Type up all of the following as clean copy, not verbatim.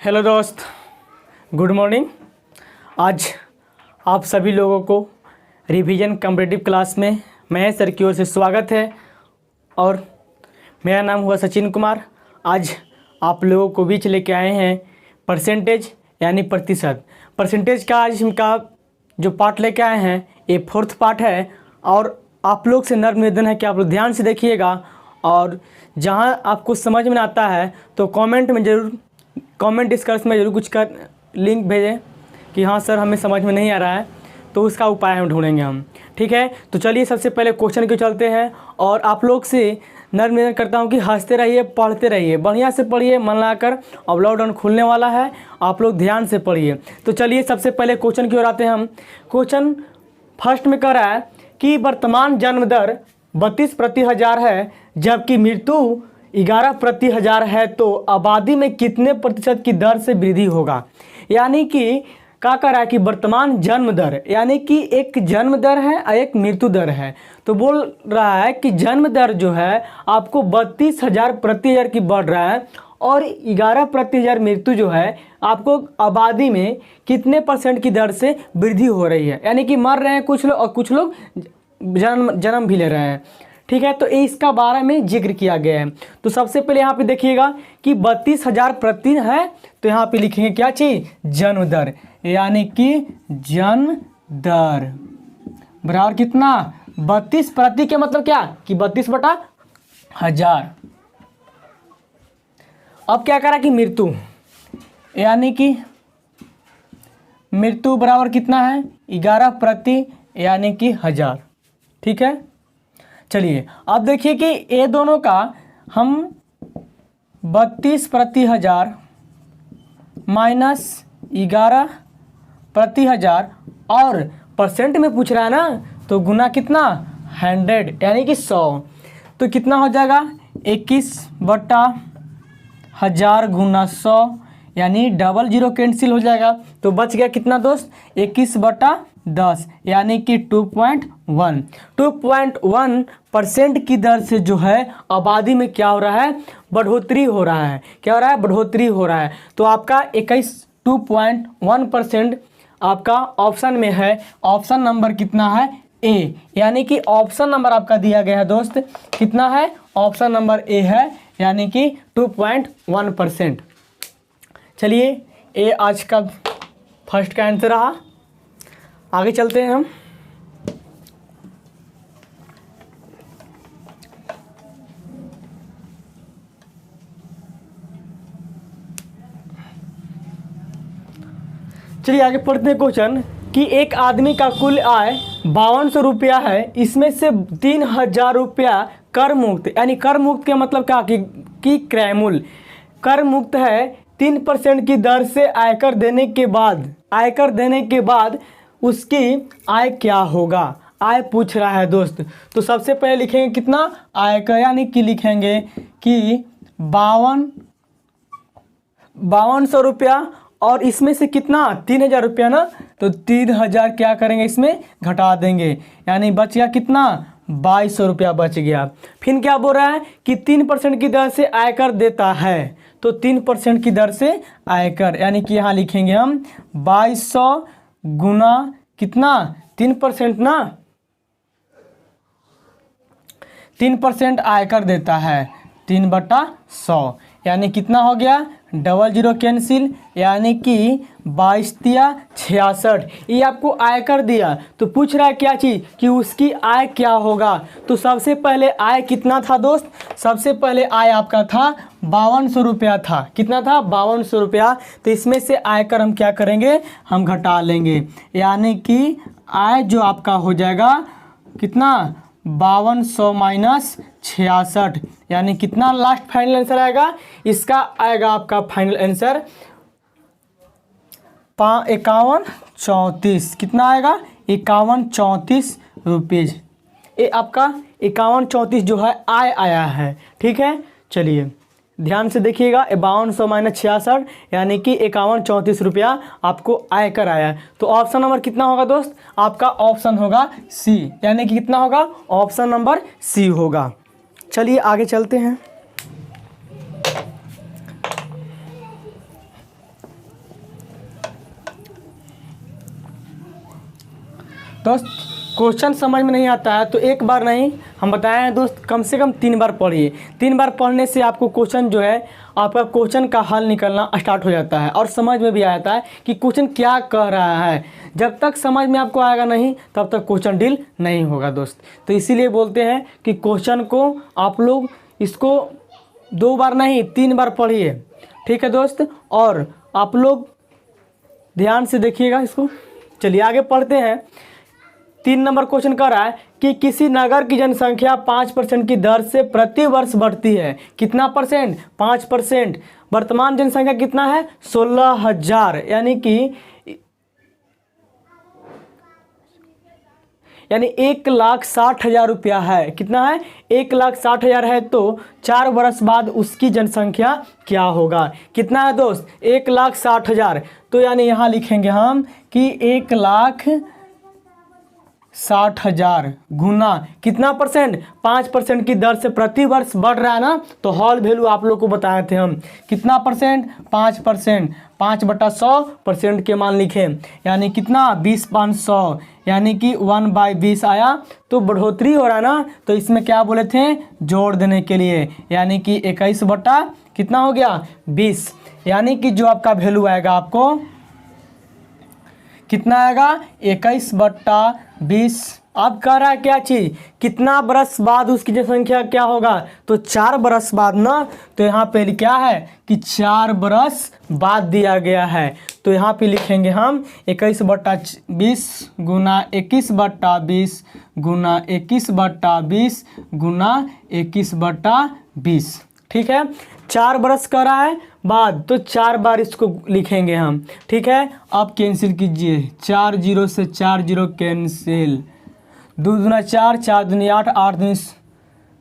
Hello दोस्त, good morning. आज आप सभी लोगों को रिवीजन कॉम्पिटिटिव क्लास में महेश सर की ओर से स्वागत है और मेरा नाम हुआ सचिन कुमार। आज आप लोगों को बीच लेके आए हैं परसेंटेज यानी प्रतिशत। परसेंटेज का आज इनका जो पार्ट लेके आए हैं ये 4th पार्ट है और आप लोग से नम्र निवेदन है कि आप लोग ध्यान से देखिएगा और जहाँ आपको समझ में आता है तो कमेंट डिस्कस में ज़रूर कुछ कर लिंक भेजें कि हाँ सर हमें समझ में नहीं आ रहा है, तो उसका उपाय हम ढूंढेंगे हम। ठीक है, तो चलिए सबसे पहले क्वेश्चन के चलते हैं और आप लोग से नम्र निवेदन करता हूँ कि हंसते रहिए, पढ़ते रहिए, बढ़िया से पढ़िए मन लगाकर। अब लॉकडाउन खुलने वाला है, आप लोग ध्यान से पढ़िए। तो चलिए सबसे पहले क्वेश्चन की ओर आते हैं हम। क्वेश्चन फर्स्ट में कह रहा है कि वर्तमान जन्म दर 32 प्रति हज़ार है जबकि मृत्यु 11 प्रति हज़ार है, तो आबादी में कितने प्रतिशत की दर से वृद्धि होगा। यानी कि क्या कह रहा है कि वर्तमान जन्म दर यानी कि एक जन्म दर है और एक मृत्यु दर है। तो बोल रहा है कि जन्म दर जो है आपको 32,000 प्रति हज़ार की बढ़ रहा है और 11 प्रति हज़ार मृत्यु जो है आपको आबादी में कितने % की दर से वृद्धि हो रही है। यानी कि मर रहे हैं कुछ लोग और कुछ लोग जन्म भी ले रहे हैं। ठीक है, तो इसका बारे में जिक्र किया गया है। तो सबसे पहले यहाँ पे देखिएगा कि 32,000 प्रति है, तो यहाँ पे लिखेंगे क्या चीज़, जन्म दर। यानी कि जन्म दर बराबर कितना, 32 प्रति के मतलब क्या कि 32/1000। अब क्या करा कि मृत्यु यानी कि मृत्यु बराबर कितना है 11 प्रति यानी कि 1000। ठीक है, चलिए अब देखिए कि ये दोनों का हम 32 प्रति हज़ार माइनस 11 प्रति हज़ार और परसेंट में पूछ रहा है ना, तो गुना कितना 100 यानी कि 100। तो कितना हो जाएगा 21/1000 गुना 100 यानी 00 कैंसिल हो जाएगा। तो बच गया कितना दोस्त 21/10 यानी कि 2.1% की दर से जो है आबादी में क्या हो रहा है, बढ़ोतरी हो रहा है। क्या हो रहा है, बढ़ोतरी हो रहा है। तो आपका 2.1% आपका ऑप्शन में है। ऑप्शन नंबर कितना है, ए। यानी कि ऑप्शन नंबर आपका दिया गया है दोस्त, कितना है, ऑप्शन नंबर ए है यानी कि 2.1%। चलिए ये आज का फर्स्ट का आंसर रहा। आगे चलते हैं हम। चलिए आगे पढ़ते हैं क्वेश्चन कि एक आदमी का कुल आय 5200 रुपया है, इसमें से 3000 रुपया कर मुक्त। यानी कर मुक्त का मतलब क्या कि क्रय मूल्य कर मुक्त है 3% की दर से आयकर देने के बाद उसकी आय क्या होगा। आय पूछ रहा है दोस्त। तो सबसे पहले लिखेंगे कितना आयकर, यानी कि लिखेंगे कि 5200 रुपया और इसमें से कितना 3000 रुपया ना, तो 3000 क्या करेंगे इसमें घटा देंगे, यानी बच गया कितना 2200 रुपया बच गया। फिर क्या बोल रहा है कि 3% की दर से आयकर देता है, तो 3% की दर से आयकर, यानी कि यहाँ लिखेंगे हम 2200 गुना कितना 3% ना, 3% आयकर देता है 3/100 यानी कितना हो गया 00 कैंसिल यानी कि 22×66। ये आपको आयकर दिया तो पूछ रहा है क्या चीज़ कि उसकी आय क्या होगा। तो सबसे पहले आय कितना था दोस्त, सबसे पहले आय आपका था 5200 रुपया था। कितना था 5200 रुपया। तो इसमें से आयकर हम क्या करेंगे, हम घटा लेंगे, यानी कि आय जो आपका हो जाएगा कितना 5200 माइनस 66 यानी कितना लास्ट फाइनल आंसर आएगा, इसका आएगा आपका फाइनल आंसर 5134। कितना आएगा 5134 रुपीज़। ये आपका 5134 जो है आय आया है। ठीक है, चलिए ध्यान से देखिएगा 5200 माइनस 66 यानी कि 5134 रुपया आपको आयकर आया है। तो ऑप्शन नंबर कितना होगा दोस्त, आपका ऑप्शन होगा सी, यानी कि कितना होगा ऑप्शन नंबर सी होगा। चलिए आगे चलते हैं। दोस्त क्वेश्चन समझ में नहीं आता है तो एक बार नहीं, हम बताए हैं दोस्त, कम से कम 3 बार पढ़िए। 3 बार पढ़ने से आपको क्वेश्चन जो है, आपका क्वेश्चन का हल निकलना स्टार्ट हो जाता है और समझ में भी आ जाता है कि क्वेश्चन क्या कह रहा है। जब तक समझ में आपको आएगा नहीं तब तक क्वेश्चन डील नहीं होगा दोस्त। तो इसीलिए बोलते हैं कि क्वेश्चन को आप लोग इसको 2 बार नहीं 3 बार पढ़िए, ठीक है दोस्त। और आप लोग ध्यान से देखिएगा इसको। चलिए आगे पढ़ते हैं। 3 नंबर क्वेश्चन कर रहा है कि किसी नगर की जनसंख्या 5% की दर से प्रति वर्ष बढ़ती है। कितना परसेंट? 5%। वर्तमान जनसंख्या कितना है? 16,000, यानी 1,60,000 रुपया है। कितना है? 1,60,000 है। तो 4 वर्ष बाद उसकी जनसंख्या क्या होगा? कितना है दोस्त? 1,60,000। तो यानी यहाँ लिखेंगे हम कि 1,60,000 गुना कितना परसेंट? 5% की दर से प्रति वर्ष बढ़ रहा है ना। तो हॉल वैल्यू आप लोग को बताए थे हम, कितना परसेंट? 5%। 5/100% के मान लिखे, यानी कितना? 20/500, यानी कि 1/20 आया। तो बढ़ोतरी हो रहा है ना, तो इसमें क्या बोले थे? जोड़ देने के लिए, यानी कि 21 कितना हो गया? 20। यानी कि जो आपका वैल्यू आएगा आपको कितना आएगा? 21/20। अब कह रहा है क्या चीज़? कितना बरस बाद उसकी जनसंख्या क्या होगा? तो 4 बरस बाद ना। तो यहाँ पे क्या है कि 4 बरस बाद दिया गया है। तो यहाँ पे लिखेंगे हम 21/20 गुना 21/20 गुना 21/20 गुना 21/20, ठीक है। 4 बरस कर रहा है बाद, तो 4 बार इसको लिखेंगे हम, ठीक है। अब कैंसिल कीजिए, 4 0 से 4 0 कैंसिल, 2 दूना 4, 4 दूनी 8, 8 दूनी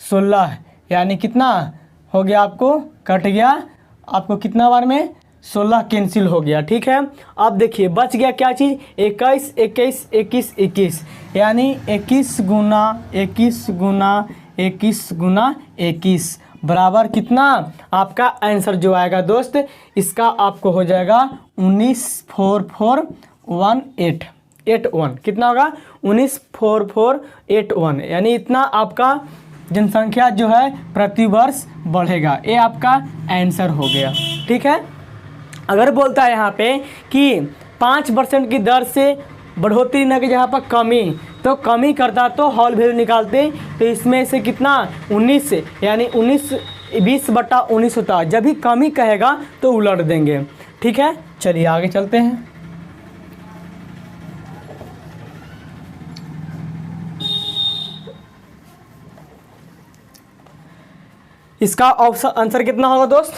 16, यानी कितना हो गया? आपको कट गया, आपको कितना बार में? 16 कैंसिल हो गया, ठीक है। अब देखिए बच गया क्या चीज़? 21 21 21 21, यानी 21 गुना 21 गुना 21 गुना 21 बराबर कितना? आपका आंसर जो आएगा दोस्त, इसका आपको हो जाएगा 19,441881। कितना होगा? 19,4481, यानी इतना आपका जनसंख्या जो है प्रति वर्ष बढ़ेगा। ये आपका आंसर हो गया, ठीक है। अगर बोलता है यहाँ पे कि 5% की दर से बढ़ोतरी न कि जहाँ पर कमी, तो कमी करता तो हॉल वैल्यू निकालते। तो इसमें से कितना? 19, यानी 20/19 होता। जब भी कमी कहेगा तो उलट देंगे, ठीक है। चलिए आगे चलते हैं। इसका ऑप्शन आंसर कितना होगा दोस्त?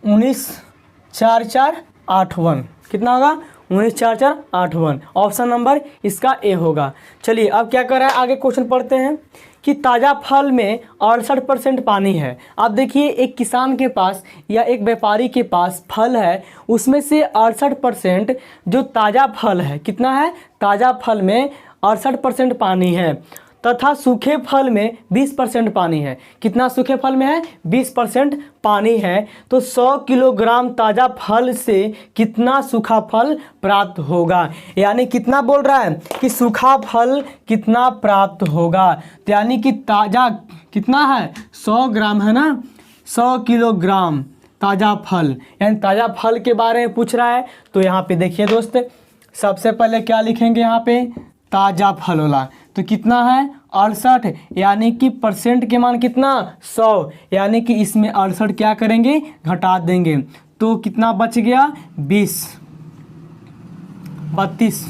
19,4481। कितना होगा? 19,4481। ऑप्शन नंबर इसका ए होगा। चलिए अब क्या कर रहा है, आगे क्वेश्चन पढ़ते हैं कि ताज़ा फल में 68% पानी है। आप देखिए एक किसान के पास या एक व्यापारी के पास फल है, उसमें से 68% जो ताज़ा फल है, कितना है? ताज़ा फल में 68% पानी है, तथा सूखे फल में 20% पानी है। कितना सूखे फल में है? 20% पानी है। तो 100 किलोग्राम ताज़ा फल से कितना सूखा फल प्राप्त होगा? यानी कितना बोल रहा है कि सूखा फल कितना प्राप्त होगा? तो यानी कि ताज़ा कितना है? 100 ग्राम है ना, 100 किलोग्राम ताज़ा फल, यानी ताज़ा फल के बारे में पूछ रहा है। तो यहाँ पे देखिए दोस्त, सबसे पहले क्या लिखेंगे यहाँ पे? ताज़ा फल वाला। तो कितना है? 68, यानी कि परसेंट के मान कितना? 100, यानी कि इसमें 68 क्या करेंगे? घटा देंगे। तो कितना बच गया? 20, 32।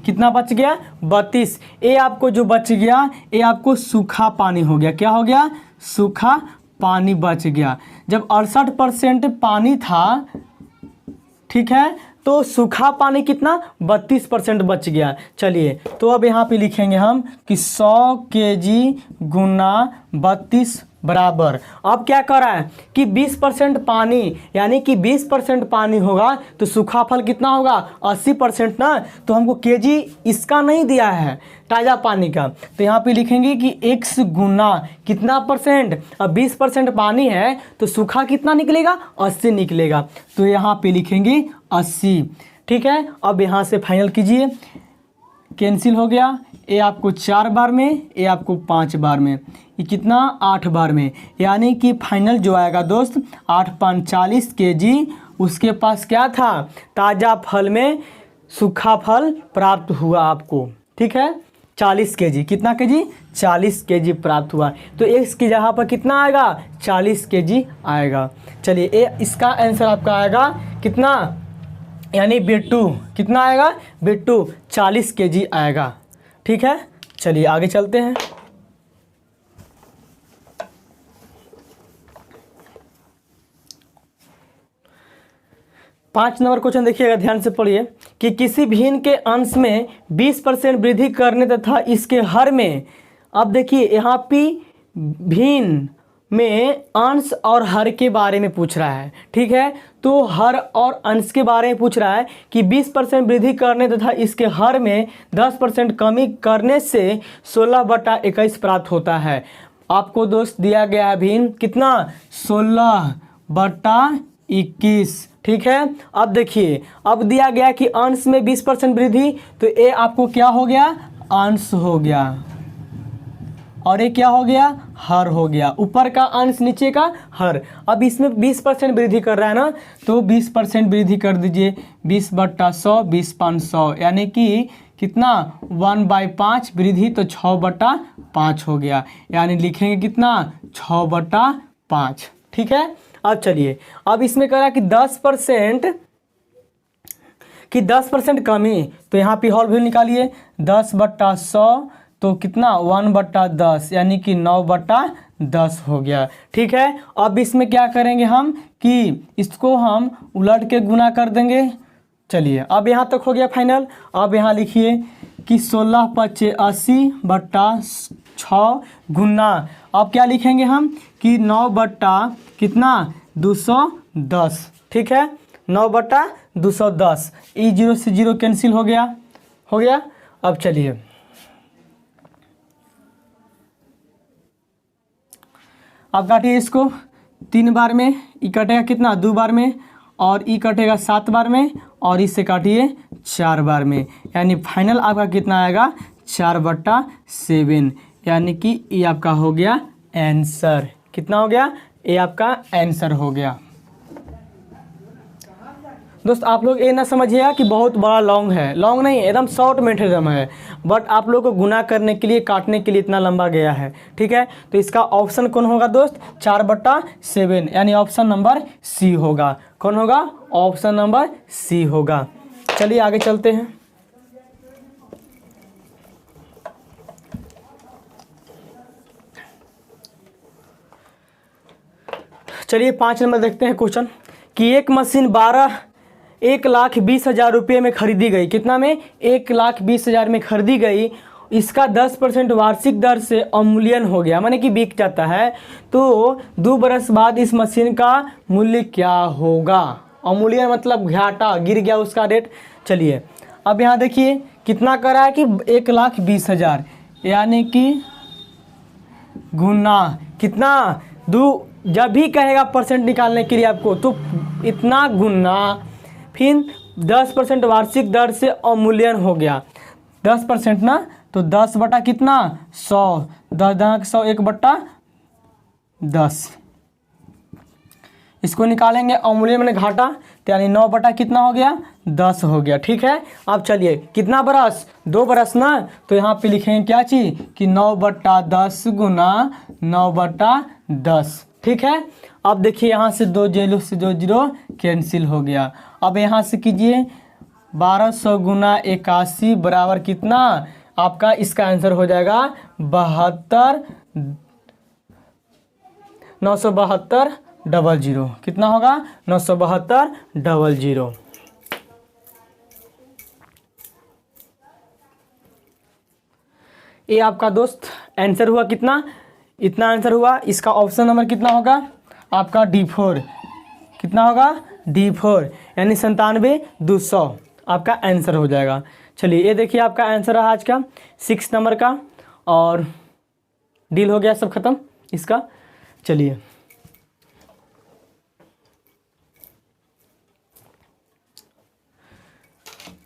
कितना बच गया? 32। ये आपको जो बच गया, ये आपको सूखा पानी हो गया। क्या हो गया? सूखा पानी बच गया। जब 68% पानी था, ठीक है, तो सूखा पानी कितना? 32% बच गया। चलिए तो अब यहाँ पे लिखेंगे हम कि 100 kg गुना 32 बराबर, अब क्या कर रहा है कि 20% पानी, यानी कि 20% पानी होगा तो सूखा फल कितना होगा? 80% ना। तो हमको केजी इसका नहीं दिया है, ताज़ा पानी का। तो यहाँ पे लिखेंगे कि x गुना कितना परसेंट? अब 20% पानी है तो सूखा कितना निकलेगा? 80 निकलेगा। तो यहाँ पे लिखेंगे 80। ठीक है। अब यहाँ से फाइनल कीजिए, कैंसिल हो गया। ए आपको 4 बार में, ए आपको 5 बार में, ये कितना 8 बार में, यानी कि फाइनल जो आएगा दोस्त 8 5 40 kg उसके पास क्या था, ताज़ा फल में सूखा फल प्राप्त हुआ आपको। ठीक है, 40 kg, कितना kg, 40 kg प्राप्त हुआ। तो इसकी जगह पर कितना आएगा, 40 kg आएगा। चलिए इसका आंसर आपका आएगा कितना, यानी बिट्टू कितना आएगा, बिट्टू 40 kg आएगा। ठीक है, चलिए आगे चलते हैं। पाँच नंबर क्वेश्चन देखिएगा, ध्यान से पढ़िए कि किसी भिन्न के अंश में 20% वृद्धि करने तथा इसके हर में, अब देखिए यहाँ पे भिन्न में अंश और हर के बारे में पूछ रहा है। ठीक है, तो हर और अंश के बारे में पूछ रहा है कि 20% वृद्धि करने तथा इसके हर में 10% कमी करने से 16/21 प्राप्त होता है। आपको दोस्त दिया गया है भिन्न कितना, 16/21। ठीक है, अब देखिए, अब दिया गया कि अंश में 20% वृद्धि, तो ये आपको क्या हो गया, अंश हो गया, और ये क्या हो गया, हर हो गया। ऊपर का अंश, नीचे का हर। अब इसमें 20% वृद्धि कर रहा है ना, तो 20% वृद्धि कर दीजिए, 20/100, 20 500, यानी कि कितना 1/5 वृद्धि, तो 6/5 हो गया, यानी लिखेंगे कितना 6/5। ठीक है, अब चलिए, अब इसमें करा कि 10% कमी, तो यहाँ पे हॉल वैल्यू निकालिए, 10/100 तो कितना 1/10, यानी कि 9/10 हो गया। ठीक है, अब इसमें क्या करेंगे हम कि इसको हम उलट के गुना कर देंगे। चलिए, अब यहाँ तक हो गया फाइनल। अब यहाँ लिखिए कि 16/85/6 गुना, अब क्या लिखेंगे हम कि 9/ कितना 210। ठीक है, 9/210, ई 0 से 0 कैंसिल हो गया, हो गया। अब चलिए, अब काटिए इसको 3 बार में, ई कटेगा कितना 2 बार में, और ई कटेगा 7 बार में, और इससे काटिए 4 बार में, यानी फाइनल आपका कितना आएगा 4/7, यानी कि ये आपका हो गया आंसर। कितना हो गया, ये आपका आंसर हो गया। दोस्त आप लोग ये ना समझिएगा कि बहुत बड़ा लॉन्ग है, लॉन्ग नहीं, एकदम शॉर्ट मेथड है, बट आप लोग को गुना करने के लिए, काटने के लिए इतना लंबा गया है। ठीक है, तो इसका ऑप्शन कौन होगा दोस्त, 4/7, यानी ऑप्शन नंबर सी होगा। कौन होगा, ऑप्शन नंबर सी होगा। चलिए आगे चलते हैं। चलिए 5 नंबर देखते हैं क्वेश्चन कि एक मशीन 1,20,000 रुपये में खरीदी गई। कितना में, 1,20,000 में खरीदी गई। इसका 10% वार्षिक दर से अवमूल्यन हो गया, माने कि बिक जाता है। तो 2 बरस बाद इस मशीन का मूल्य क्या होगा। अवमूल्यन मतलब घाटा, गिर गया उसका रेट। चलिए, अब यहाँ देखिए कितना करा है कि 1,20,000, यानी कि गुना कितना 2, जब भी कहेगा परसेंट निकालने के लिए आपको, तो इतना गुना, फिर 10% वार्षिक दर से अवमूल्यन हो गया। 10% ना, तो 10 बटा कितना 100, 10 1/10, इसको निकालेंगे अवमूल्यन मैंने घाटा, तो यानी 9 बटा कितना हो गया 10 हो गया। ठीक है, अब चलिए कितना बरस, 2 बरस ना, तो यहाँ पे लिखेंगे क्या चीज़ कि 9/10 गुना 9/10। ठीक है, अब देखिए यहाँ से 2 0 से 2 0 कैंसिल हो गया। अब यहाँ से कीजिए 1200 गुना 81 बराबर कितना, आपका इसका आंसर हो जाएगा 72, 972 कितना होगा 972 ये आपका दोस्त आंसर हुआ कितना, इतना आंसर हुआ। इसका ऑप्शन नंबर कितना होगा आपका D4, कितना होगा D4, यानी 97,200 आपका आंसर हो जाएगा। चलिए ये देखिए आपका आंसर रहा आज का 6 नंबर का, और डील हो गया, सब खत्म इसका। चलिए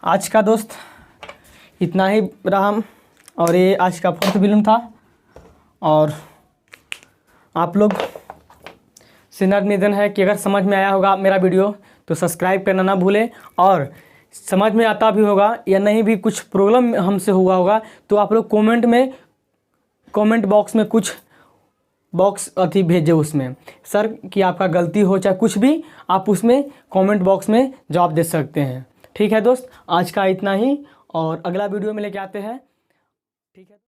आज का दोस्त इतना ही रहा। और ये आज का 4th वीडियो था। और आप लोग से निवेदन है कि अगर समझ में आया होगा मेरा वीडियो तो सब्सक्राइब करना ना भूलें। और समझ में आता भी होगा या नहीं भी कुछ प्रॉब्लम हमसे हुआ होगा तो आप लोग कमेंट बॉक्स में कुछ भेजे उसमें सर कि आपका गलती हो चाहे कुछ भी, आप उसमें कमेंट बॉक्स में जवाब दे सकते हैं। ठीक है दोस्त, आज का इतना ही और अगला वीडियो में लेके आते हैं। ठीक है।